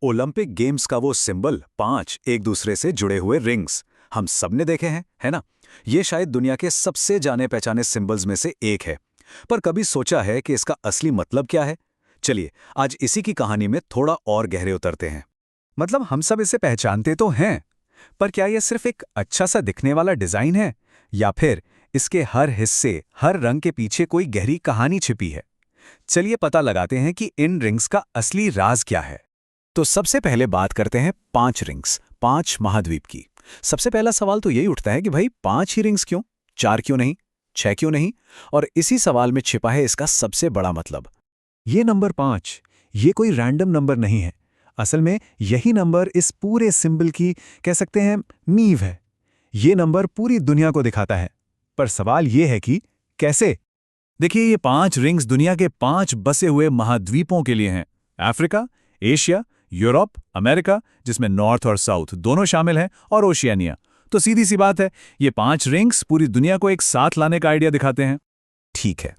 Olympic games का वो symbol 5 एक दूसरे से जुड़े हुए रिंग्स हम सबने देखे हैं, है ना? ये शायद दुनिया के सबसे जाने पहचाने सिंबल्स में से एक है। पर कभी सोचा है कि इसका असली मतलब क्या है? चलिए, आज इसी की कहानी में थोड़ा और गहरे उतरते हैं। मतलब हम सब इसे पहचानते तो हैं, पर क्या यह सिर्फ एक अच्छा सा दिखने वाला डिजाइन है या फिर इसके हर हिस्से, हर रंग के पीछे कोई गहरी कहानी छिपी है? चलिए पता लगाते हैं कि इन रिंग्स का असली राज क्या है। तो सबसे पहले बात करते हैं 5 रिंग्स, 5 महाद्वीप की। सबसे पहला सवाल तो यही उठता है कि भाई 5 ही रिंग्स क्यों? 4 क्यों नहीं? 6 क्यों नहीं? और इसी सवाल में छिपा है इसका सबसे बड़ा मतलब। ये नंबर 5, ये कोई रैंडम नंबर नहीं है। असल में यही नंबर इस पूरे सिंबल की, कह सकते हैं, नींव है। ये नंबर पूरी दुनिया को दिखाता है। पर सवाल ये है कि कैसे? देखिए, ये 5 रिंग्स दुनिया के 5 बसे हुए महाद्वीपों के लिए हैं। अफ्रीका, एशिया, यूरोप, अमेरिका, जिसमें नॉर्थ और साउथ दोनों शामिल हैं, और ओशियानिया। तो सीधी सी बात है, ये 5 रिंग्स पूरी दुनिया को एक साथ लाने का आइडिया दिखाते हैं। ठीक है,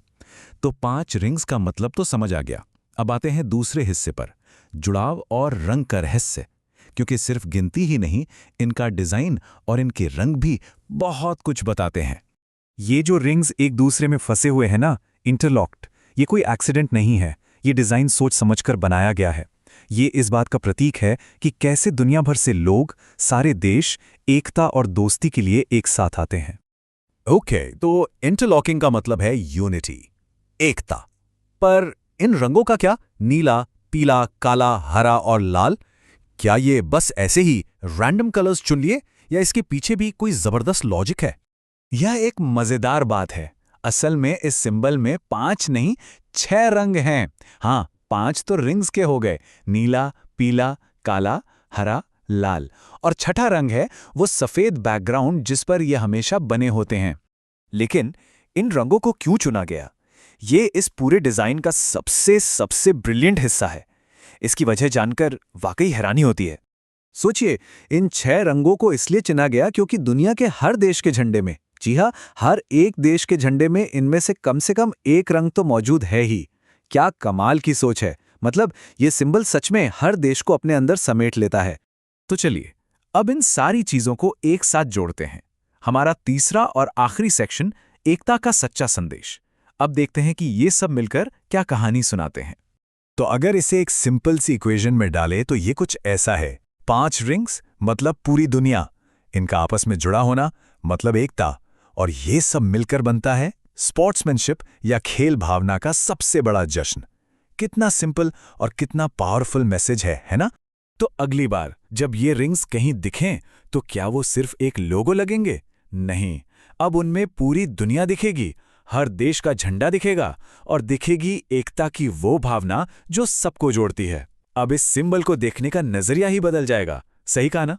तो 5 रिंग्स का मतलब तो समझ आ गया। अब आते हैं दूसरे हिस्से पर, जुड़ाव और रंग का रहस्य। क्योंकि सिर्फ गिनती ही नहीं, इनका डिजाइन और इनके रंग भी बहुत कुछ बताते हैं। ये जो रिंग्स एक दूसरे में फंसे हुए हैं ना, इंटरलॉक्ड, ये कोई एक्सीडेंट नहीं है। ये डिजाइन सोच समझकर बनाया गया है। ये इस बात का प्रतीक है कि कैसे दुनिया भर से लोग, सारे देश, एकता और दोस्ती के लिए एक साथ आते हैं। ओके, तो इंटरलॉकिंग का मतलब है यूनिटी, एकता। पर इन रंगों का क्या? नीला, पीला, काला, हरा और लाल, क्या ये बस ऐसे ही रैंडम कलर्स चुन लिए, या इसके पीछे भी कोई जबरदस्त लॉजिक है? यह एक मजेदार बात है। असल में इस सिंबल में 5 नहीं, 6 रंग हैं। हाँ, 5 तो रिंग्स के हो गए, नीला, पीला, काला, हरा, लाल। और छठा रंग है वो सफेद बैकग्राउंड जिस पर ये हमेशा बने होते हैं। लेकिन इन रंगों को क्यों चुना गया? ये इस पूरे डिजाइन का सबसे सबसे ब्रिलियंट हिस्सा है। इसकी वजह जानकर वाकई हैरानी होती है। सोचिए, इन 6 रंगों को इसलिए चुना गया क्योंकि दुनिया के हर देश के झंडे में, जी हाँ, हर एक देश के झंडे में इनमें से कम एक रंग तो मौजूद है ही। क्या कमाल की सोच है! मतलब ये सिंबल सच में हर देश को अपने अंदर समेट लेता है। तो चलिए, अब इन सारी चीजों को एक साथ जोड़ते हैं। हमारा तीसरा और आखिरी सेक्शन, एकता का सच्चा संदेश। अब देखते हैं कि ये सब मिलकर क्या कहानी सुनाते हैं। तो अगर इसे एक सिंपल सी इक्वेशन में डालें तो ये कुछ ऐसा है। 5 रिंग्स मतलब पूरी दुनिया, इनका आपस में जुड़ा होना मतलब एकता, और ये सब मिलकर बनता है स्पोर्ट्समैनशिप या खेल भावना का सबसे बड़ा जश्न। कितना सिंपल और कितना पावरफुल मैसेज है ना? तो अगली बार जब ये रिंग्स कहीं दिखें तो क्या वो सिर्फ एक लोगो लगेंगे? नहीं, अब उनमें पूरी दुनिया दिखेगी, हर देश का झंडा दिखेगा, और दिखेगी एकता की वो भावना जो सबको जोड़ती है। अब इस सिंबल को देखने का नजरिया ही बदल जाएगा। सही कहा ना?